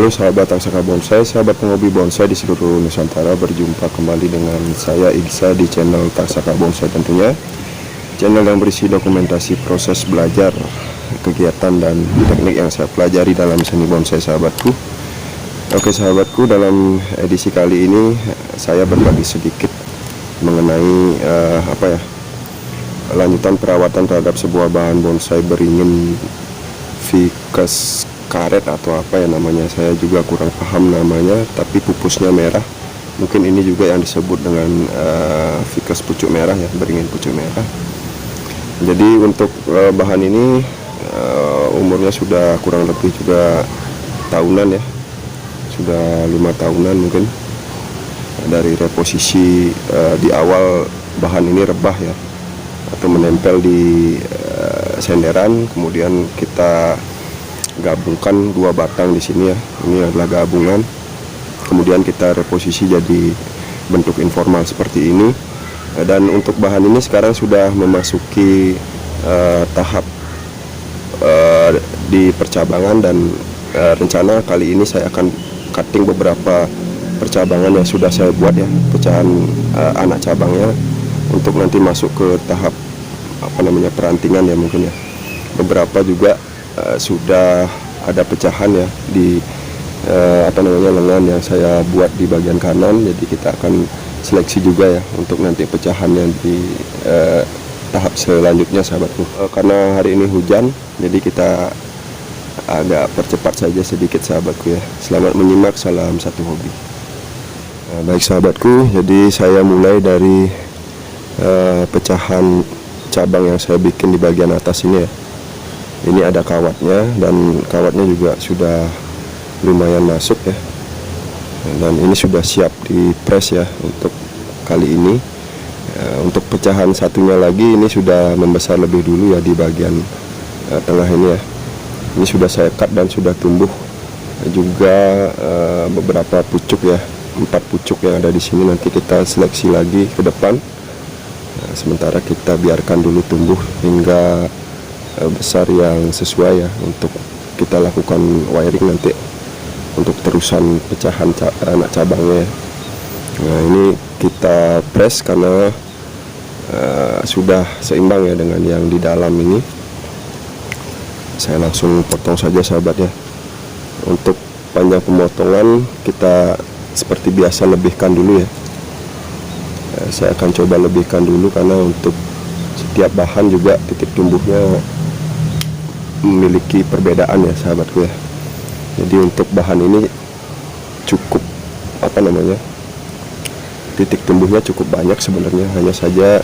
Halo sahabat Angsaka Bonsai, sahabat penghobi bonsai di seluruh Nusantara, berjumpa kembali dengan saya Igsa di channel Angsaka Bonsai tentunya. Channel yang berisi dokumentasi proses belajar, kegiatan dan teknik yang saya pelajari dalam seni bonsai sahabatku. Oke sahabatku, dalam edisi kali ini saya berbagi sedikit mengenai lanjutan perawatan terhadap sebuah bahan bonsai beringin ficus karet atau apa ya namanya, saya juga kurang paham namanya, tapi pupusnya merah. Mungkin ini juga yang disebut dengan ficus pucuk merah ya, beringin pucuk merah. Jadi untuk bahan ini umurnya sudah kurang lebih juga tahunan ya, sudah 5 tahunan mungkin. Dari reposisi di awal bahan ini rebah ya, atau menempel di senderan, kemudian kita gabungkan 2 batang di sini ya. Ini adalah gabungan. Kemudian kita reposisi jadi bentuk informal seperti ini. Dan untuk bahan ini sekarang sudah memasuki tahap di percabangan, dan rencana kali ini saya akan cutting beberapa percabangan yang sudah saya buat ya, pecahan anak cabangnya, untuk nanti masuk ke tahap perantingan ya mungkin ya. Beberapa juga sudah ada pecahan ya di lengan yang saya buat di bagian kanan. Jadi kita akan seleksi juga ya untuk nanti pecahannya di tahap selanjutnya sahabatku. Karena hari ini hujan, jadi kita agak percepat saja sedikit sahabatku ya. Selamat menyimak, salam satu hobi. Baik sahabatku, jadi saya mulai dari pecahan cabang yang saya bikin di bagian atas ini ya. Ini ada kawatnya, dan kawatnya juga sudah lumayan masuk ya, dan ini sudah siap di press ya untuk kali ini. Untuk pecahan satunya lagi ini sudah membesar lebih dulu ya di bagian tengah ini ya. Ini sudah saya cut dan sudah tumbuh juga beberapa pucuk ya, 4 pucuk yang ada di sini. Nanti kita seleksi lagi ke depan. Sementara kita biarkan dulu tumbuh hingga besar yang sesuai ya, untuk kita lakukan wiring nanti untuk terusan pecahan anak cabangnya ya. Nah ini kita press karena sudah seimbang ya dengan yang di dalam ini. Saya langsung potong saja sahabat ya. Untuk panjang pemotongan kita seperti biasa lebihkan dulu ya. Saya akan coba lebihkan dulu karena untuk setiap bahan juga titik tumbuhnya memiliki perbedaan ya sahabatku ya. Jadi untuk bahan ini cukup titik tumbuhnya cukup banyak sebenarnya, hanya saja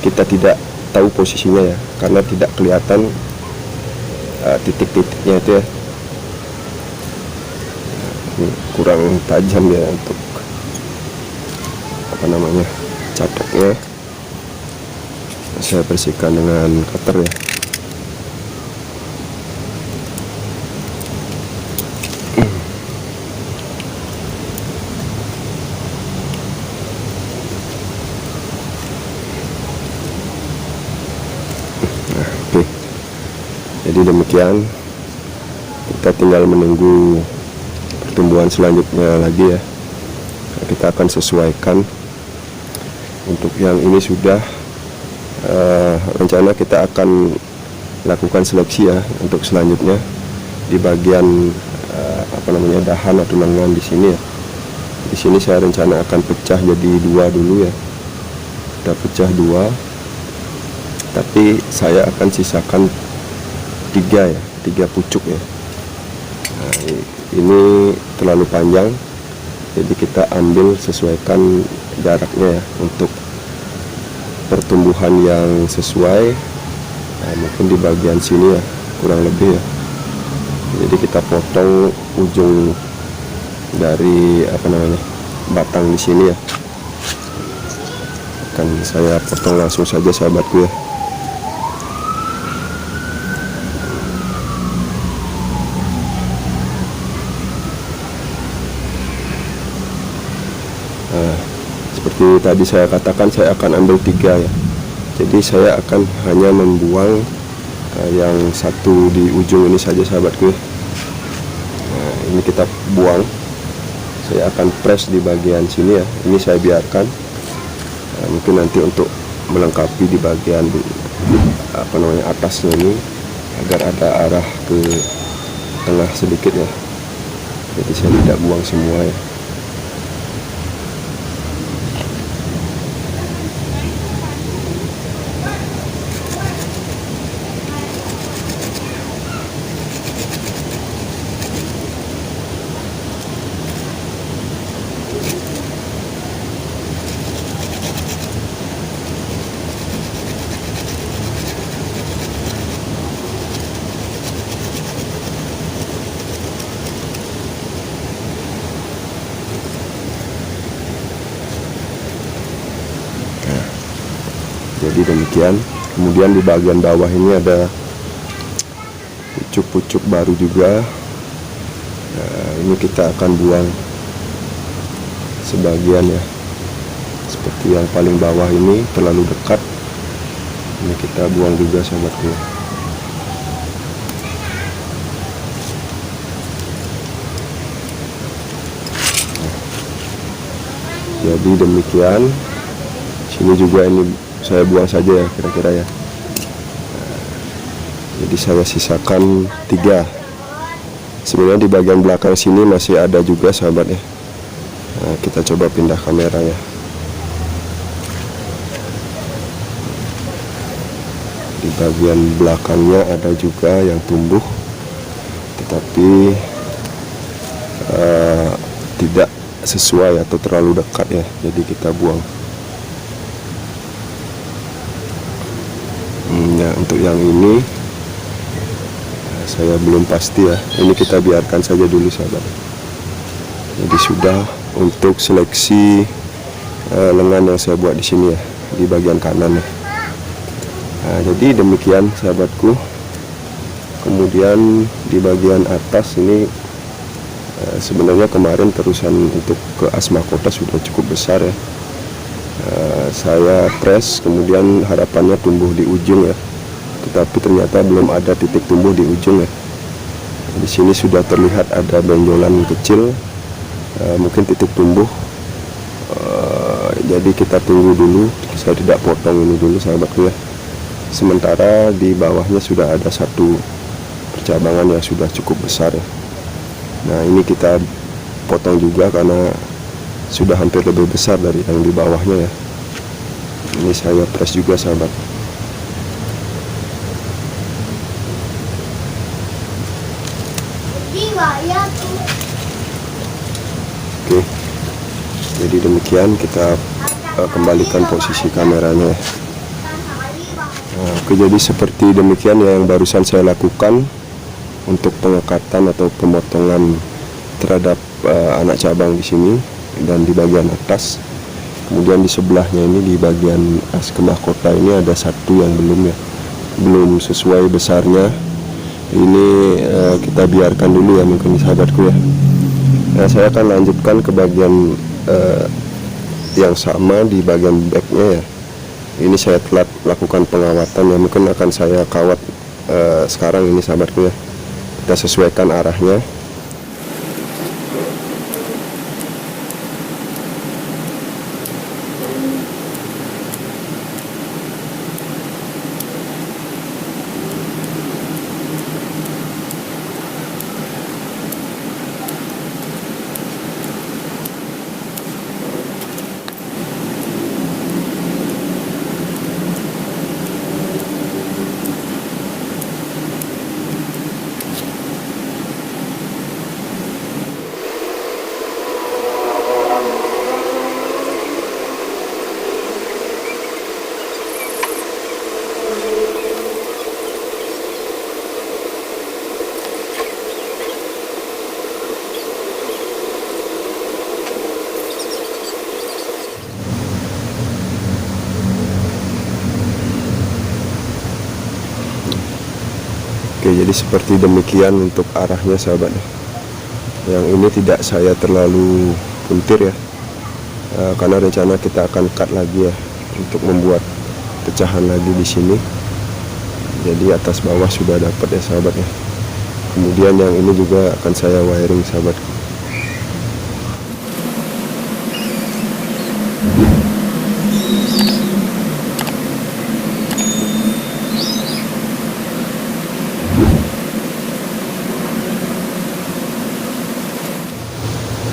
kita tidak tahu posisinya ya, karena tidak kelihatan titik-titiknya itu ya. Ini kurang tajam ya untuk catoknya. Saya bersihkan dengan cutter ya. Jadi demikian, kita tinggal menunggu pertumbuhan selanjutnya lagi ya. Kita akan sesuaikan. Untuk yang ini sudah rencana kita akan lakukan seleksi ya untuk selanjutnya di bagian dahan atau lengan di sini ya. Di sini saya rencana akan pecah jadi 2 dulu ya. Kita pecah 2, tapi saya akan sisakan 3 ya, 3 pucuk ya. Nah, ini terlalu panjang, jadi kita ambil sesuaikan jaraknya ya untuk pertumbuhan yang sesuai. Nah, mungkin di bagian sini ya kurang lebih ya. Jadi kita potong ujung dari batang di sini ya. Akan saya potong langsung saja sahabatku ya. Seperti tadi saya katakan, saya akan ambil 3 ya. Jadi saya akan hanya membuang yang satu di ujung ini saja sahabatku. Nah, ini kita buang. Saya akan press di bagian sini ya. Ini saya biarkan. Mungkin nanti untuk melengkapi di bagian atasnya ini, agar ada arah ke tengah sedikit ya. Jadi saya tidak buang semua ya. Jadi demikian. Kemudian di bagian bawah ini ada pucuk-pucuk baru juga. Nah, ini kita akan buang sebagian ya. Seperti yang paling bawah ini terlalu dekat. Ini kita buang juga sahabatku. Jadi demikian. Sini juga ini saya buang saja ya kira-kira ya. Jadi saya sisakan 3. Sebenarnya di bagian belakang sini masih ada juga sahabat ya. Nah, kita coba pindah kamera ya. Di bagian belakangnya ada juga yang tumbuh, tetapi tidak sesuai atau terlalu dekat ya. Jadi kita buang. Ya, untuk yang ini saya belum pasti ya. Ini kita biarkan saja dulu sahabat. Jadi sudah untuk seleksi lengan yang saya buat di sini ya, di bagian kanan ya. Nah, jadi demikian sahabatku. Kemudian di bagian atas ini sebenarnya kemarin terusan untuk ke as mahkota sudah cukup besar ya. Saya press, kemudian harapannya tumbuh di ujung ya, tetapi ternyata belum ada titik tumbuh di ujung ya. Di sini sudah terlihat ada benjolan kecil, mungkin titik tumbuh. Jadi kita tunggu dulu, saya tidak potong ini dulu sahabatku ya. Sementara di bawahnya sudah ada satu percabangan yang sudah cukup besar ya. Nah, ini kita potong juga karena sudah hampir lebih besar dari yang di bawahnya ya. Ini saya press juga sahabat. Oke, jadi demikian kita kembalikan posisi kameranya ya. Nah, oke, jadi seperti demikian ya yang barusan saya lakukan untuk pengekatan atau pemotongan terhadap anak cabang di sini dan di bagian atas. Kemudian di sebelahnya ini di bagian as mahkota ini ada satu yang belum sesuai besarnya. Ini kita biarkan dulu ya mungkin sahabatku ya. Nah, saya akan lanjutkan ke bagian yang sama di bagian backnya ya. Ini saya telat lakukan pengawatan ya, mungkin akan saya kawat sekarang ini sahabatku ya. Kita sesuaikan arahnya. Oke, jadi seperti demikian untuk arahnya sahabat. Yang ini tidak saya terlalu puntir ya, karena rencana kita akan cut lagi ya untuk membuat pecahan lagi di sini. Jadi atas bawah sudah dapat ya sahabat ya. kemudian yang ini juga akan saya wiring sahabat.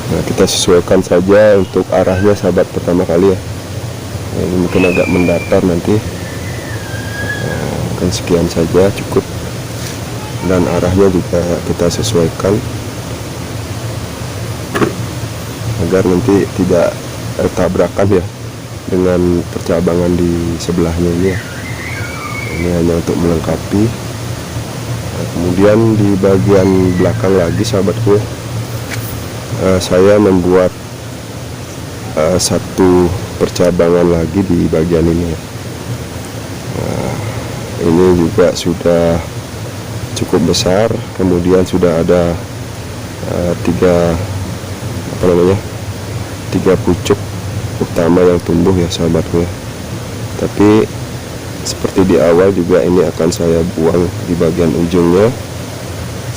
Nah, kita sesuaikan saja untuk arahnya sahabat pertama kali ya. Nah, ini mungkin agak mendatar nanti. Nah, mungkin sekian saja cukup. Dan arahnya juga kita sesuaikan agar nanti tidak tabrakan ya dengan percabangan di sebelahnya ini ya. Ini hanya untuk melengkapi. Nah, kemudian di bagian belakang lagi sahabatku, saya membuat satu percabangan lagi di bagian ini ya. Nah, ini juga sudah cukup besar, kemudian sudah ada tiga pucuk utama yang tumbuh ya sahabatku ya. Tapi seperti di awal juga ini akan saya buang di bagian ujungnya.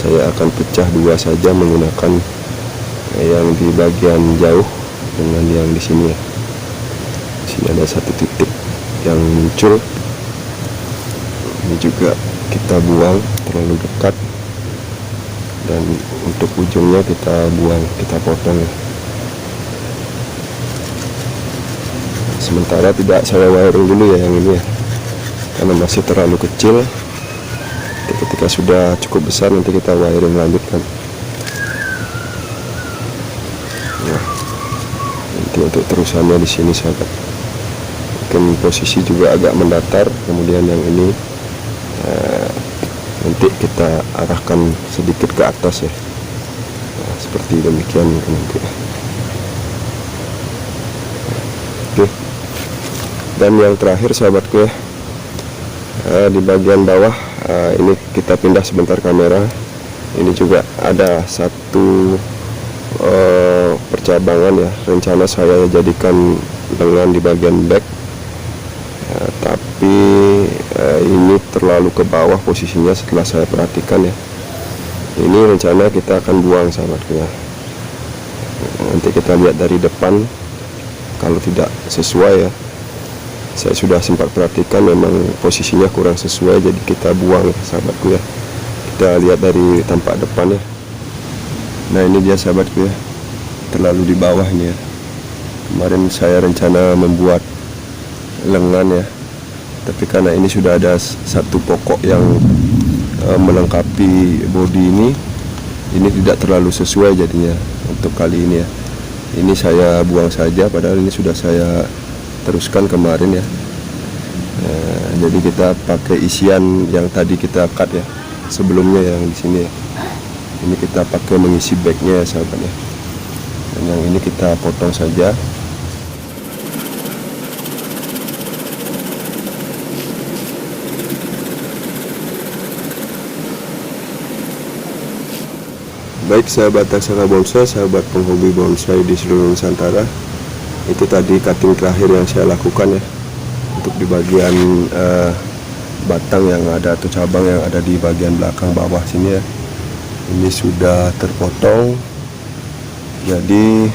Saya akan pecah dua saja menggunakan yang di bagian jauh dengan yang di sini ya. Di sini ada satu titik yang muncul. Ini juga kita buang terlalu dekat, dan untuk ujungnya kita buang, kita potong ya. Sementara tidak saya wiring dulu ya yang ini ya, karena masih terlalu kecil. Ketika sudah cukup besar nanti kita wiring lanjutkan. Nah, nanti untuk terusannya di sini sahabat. Mungkin posisi juga agak mendatar, kemudian yang ini nanti kita arahkan sedikit ke atas ya. Nah, seperti demikian nanti. Oke. Dan yang terakhir sahabatku ya, di bagian bawah ini kita pindah sebentar kamera. Ini juga ada satu percabangan ya, rencana saya jadikan lengan di bagian back. Tapi ini terlalu ke bawah posisinya setelah saya perhatikan ya. Ini rencana kita akan buang sahabatku ya. Nanti kita lihat dari depan, kalau tidak sesuai ya, saya sudah sempat perhatikan memang posisinya kurang sesuai, jadi kita buang sahabatku ya. Kita lihat dari tampak depan ya. Nah ini dia sahabatku ya, terlalu di bawah ini ya. Kemarin saya rencana membuat lengan ya, tapi karena ini sudah ada satu pokok yang melengkapi bodi ini tidak terlalu sesuai jadinya untuk kali ini ya. Ini saya buang saja, padahal ini sudah saya teruskan kemarin ya. Jadi kita pakai isian yang tadi kita cut ya sebelumnya yang di sini ya. Ini kita pakai mengisi backnya ya sahabat ya. Dan yang ini kita potong saja. Baik sahabat Aksara Bonsai, sahabat penghobi bonsai di seluruh Nusantara, itu tadi cutting terakhir yang saya lakukan ya, untuk di bagian batang yang ada atau cabang yang ada di bagian belakang bawah sini ya. Ini sudah terpotong. Jadi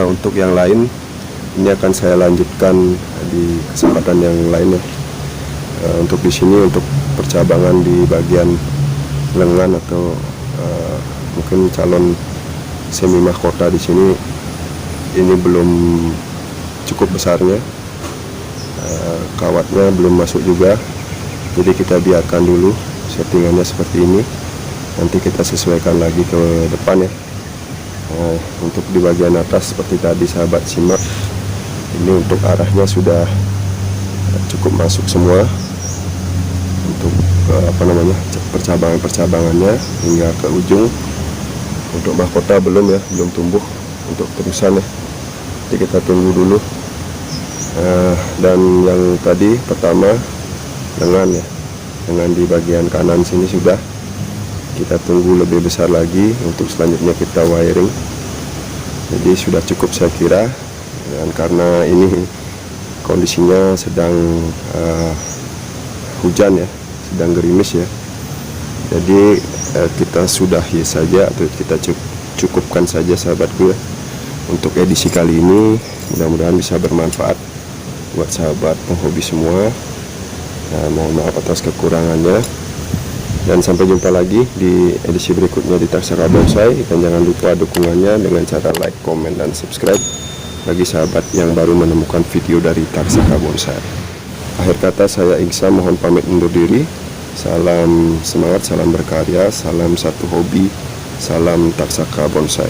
untuk yang lain ini akan saya lanjutkan di kesempatan yang lain ya. Untuk di sini untuk percabangan di bagian lengan atau mungkin calon semi mahkota di sini ini belum cukup besarnya, kawatnya belum masuk juga, jadi kita biarkan dulu settingannya seperti ini, nanti kita sesuaikan lagi ke depan ya. Untuk di bagian atas seperti tadi sahabat simak, ini untuk arahnya sudah cukup masuk semua untuk percabangannya hingga ke ujung. Untuk mahkota belum ya, belum tumbuh untuk terusan ya, jadi kita tunggu dulu. Dan yang tadi pertama lengan ya, lengan di bagian kanan sini sudah, kita tunggu lebih besar lagi untuk selanjutnya kita wiring. Jadi sudah cukup saya kira, dan karena ini kondisinya sedang hujan ya, sedang gerimis ya, Jadi kita sudahi saja atau kita cukupkan saja sahabatku ya untuk edisi kali ini. Mudah-mudahan bisa bermanfaat buat sahabat penghobi semua. Nah, mohon maaf atas kekurangannya, dan sampai jumpa lagi di edisi berikutnya di Taksaka Bonsai. Dan jangan lupa dukungannya dengan cara like, komen, dan subscribe bagi sahabat yang baru menemukan video dari Taksaka Bonsai. Akhir kata, saya Iksan mohon pamit undur diri. Salam semangat, salam berkarya, salam satu hobi, salam Taksaka Bonsai.